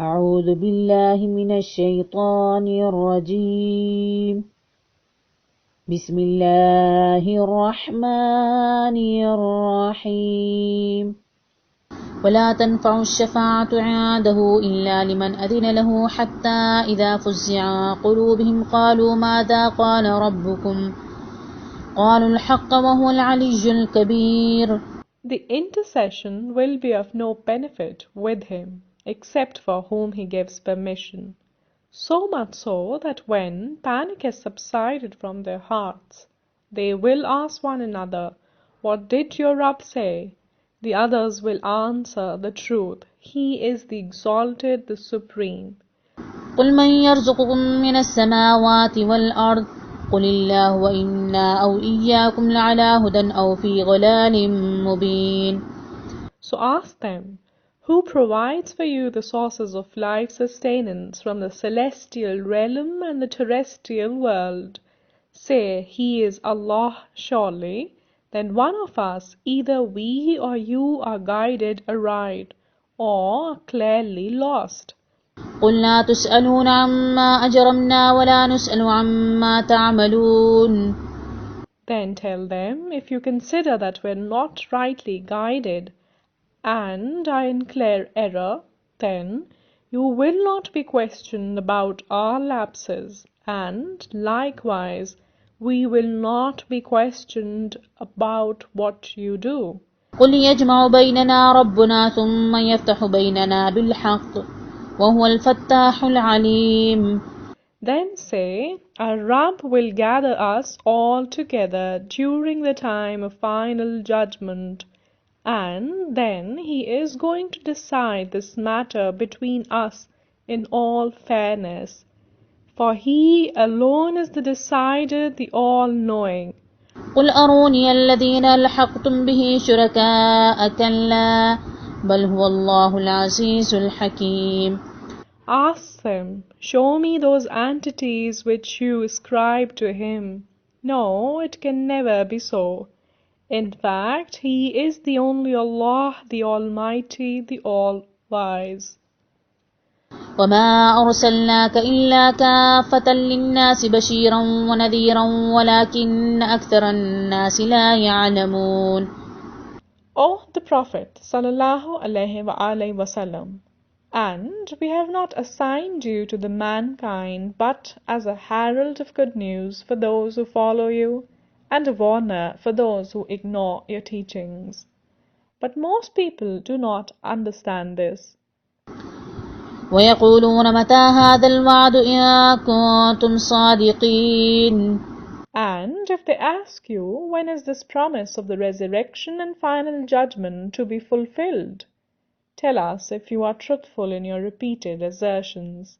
أعوذ بالله من الشيطان الرجيم بسم الله الرحمن الرحيم ولا تنفع الشفاعة عنده إلا لمن أذن له حتى إذا فزع عن قلوبهم قالوا ماذا قال ربكم قالوا الحق وهو العلي الكبير. The intercession will be of no benefit with him, except for whom he gives permission. So much so that when panic has subsided from their hearts, they will ask one another, "What did your Rabb say?" The others will answer the truth. He is the Exalted, the Supreme. قل من يرزقكم من السماوات والأرض قل الله وإنا أو إياكم لعلى هدى أو في ضلال مبين. So ask them, who provides for you the sources of life sustenance from the celestial realm and the terrestrial world? Say, He is Allah surely. Then one of us, either we or you, are guided aright, or clearly lost. قل لا تسألون عما أجرمنا ولا نسأل عما تعملون. Then tell them, if you consider that we're not rightly guided and are in clear error, then you will not be questioned about our lapses, and likewise we will not be questioned about what you do. قل يجمع بيننا ربنا ثم يفتح بيننا بالحق وهو الفتاح العليم. Then say, our Rabb will gather us all together during the time of final judgment, and then He is going to decide this matter between us in all fairness. For He alone is the decider, the all-knowing. قل أروني الذين ألحقتم به شركاء كلا بل هو الله العزيز الحكيم. Ask them, show me those entities which you ascribe to Him. No, it can never be so. In fact, He is the only Allah, the Almighty, the All-Wise. وما أرسلناك إلا كافة للناس بشيرا ونذيرا ولكن أكثر الناس لا يعلمون. O the Prophet sallallahu alaihi wasallam, and we have not assigned you to the mankind but as a herald of good news for those who follow you, and a warner for those who ignore your teachings. But most people do not understand this. ويقولون متى هذا الوعد إن كنتم صادقين. And if they ask you, when is this promise of the resurrection and final judgment to be fulfilled? Tell us if you are truthful in your repeated assertions.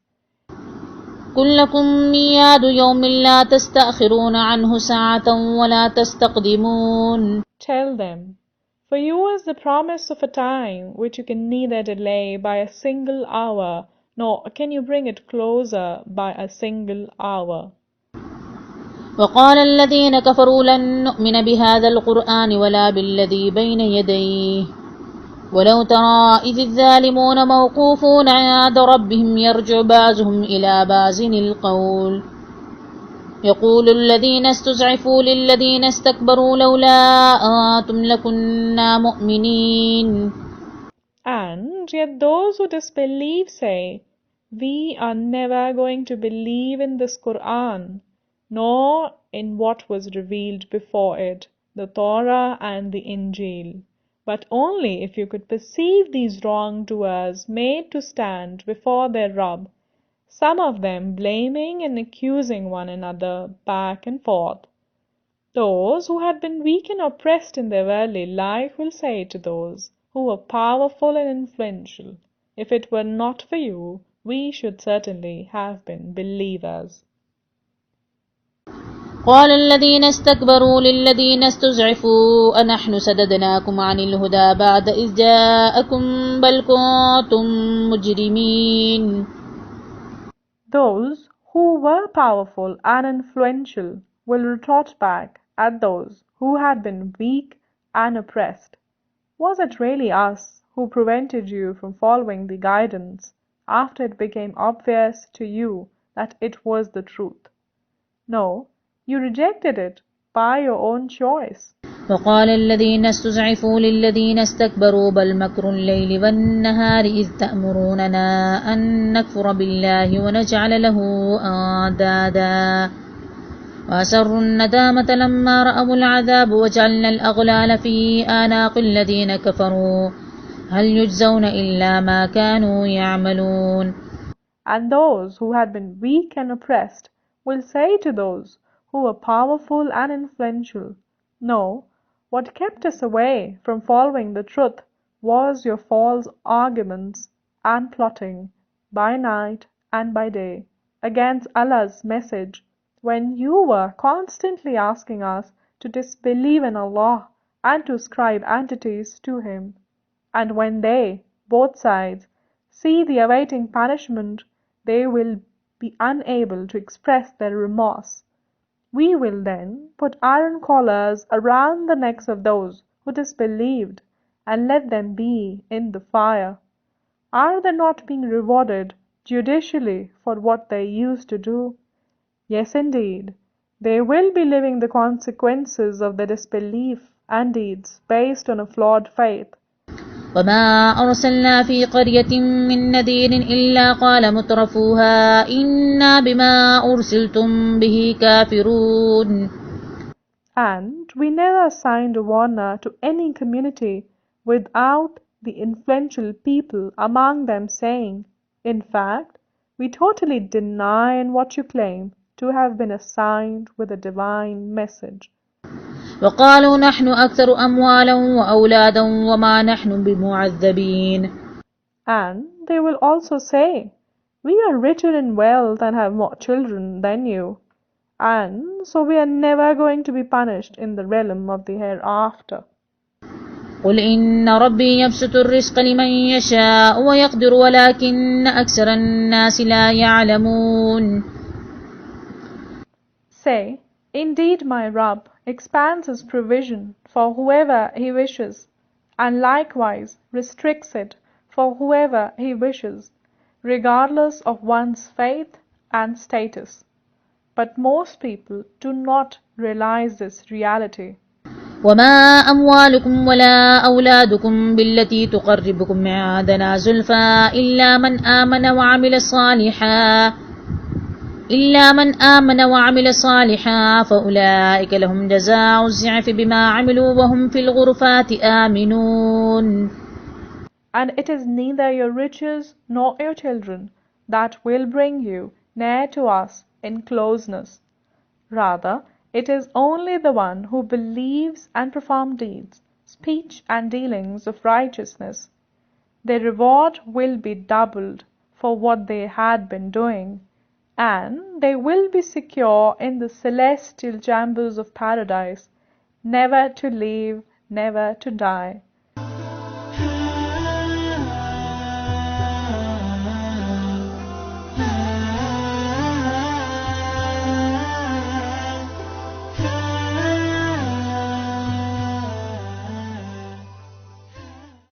قل لكم ميعاد يوم لا تستأخرون عنه ساعة ولا تستقدمون. Tell them, for you is the promise of a time which you can neither delay by a single hour, nor can you bring it closer by a single hour. وقال الذين كفروا لن نؤمن بهذا القرآن ولا بالذي بين يديه ولو ترى إذ الظالمون موقوفون عند ربهم يرجع بعضهم إلى بعض القول يقول الذين استضعفوا للذين استكبروا لولا أنتم لكنا مؤمنين. And yet those who disbelieve say, we are never going to believe in this Quran, nor in what was revealed before it, the Torah and the Injil, but only if you could perceive these wrongdoers made to stand before their Rabb, some of them blaming and accusing one another back and forth. Those who had been weak and oppressed in their early life will say to those who were powerful and influential, if it were not for you, we should certainly have been believers. قال الذين استكبروا للذين استضعفوا أنحن سددناكم عن الهدى بعد إذ جاءكم بل كنتم مجرمين. Those who were powerful and influential will retort back at those who had been weak and oppressed. Was it really us who prevented you from following the guidance, after it became obvious to you that it was the truth. No, you rejected it by your own choice. وقال الذين استضعفوا للذين استكبروا بل مكر الليل والنهار إذ تأمروننا أن نكفر بالله ونجعل له أندادا وأسروا الندامة لما رأوا العذاب وجعلنا الأغلال في آناق الذين كفروا هل يجزون إلا ما كانوا يعملون. And those who had been weak and oppressed will say to those who were powerful and influential, No, what kept us away from following the truth was your false arguments and plotting by night and by day against Allah's message, when you were constantly asking us to disbelieve in Allah and to ascribe entities to Him. And when they, both sides, see the awaiting punishment, they will be unable to express their remorse. We will then put iron collars around the necks of those who disbelieved and let them be in the fire. Are they not being rewarded judicially for what they used to do? Yes, indeed, they will be living the consequences of their disbelief and deeds based on a flawed faith. وما أرسلنا في قرية من نذير إلا قال مترفوها إنا بما أرسلتم به كافرون. And we never assigned a warner to any community without the influential people among them saying, In fact, we totally deny what you claim to have been assigned with a divine message. وقالوا نحن أكثر أموالا وأولادا وما نحن بمعذبين. And they will also say, We are richer in wealth and have more children than you, and so we are never going to be punished in the realm of the hereafter. قل إن ربي يبسط الرزق لمن يشاء ويقدر ولكن أكثر الناس لا يعلمون. Say, Indeed my Rabb expands his provision for whoever he wishes, and likewise restricts it for whoever he wishes, regardless of one's faith and status. But most people do not realize this reality. وما أموالكم ولا أولادكم بالتي تقربكم عندنا زلفى إلا من آمن وعمل صالحا فأولئك لهم جزاء الضعف بما عملوا وهم في الغرفات آمنون. And it is neither your riches nor your children that will bring you near to us in closeness. Rather, it is only the one who believes and performs deeds, speech and dealings of righteousness. Their reward will be doubled for what they had been doing, and they will be secure in the celestial chambers of paradise, never to leave, never to die.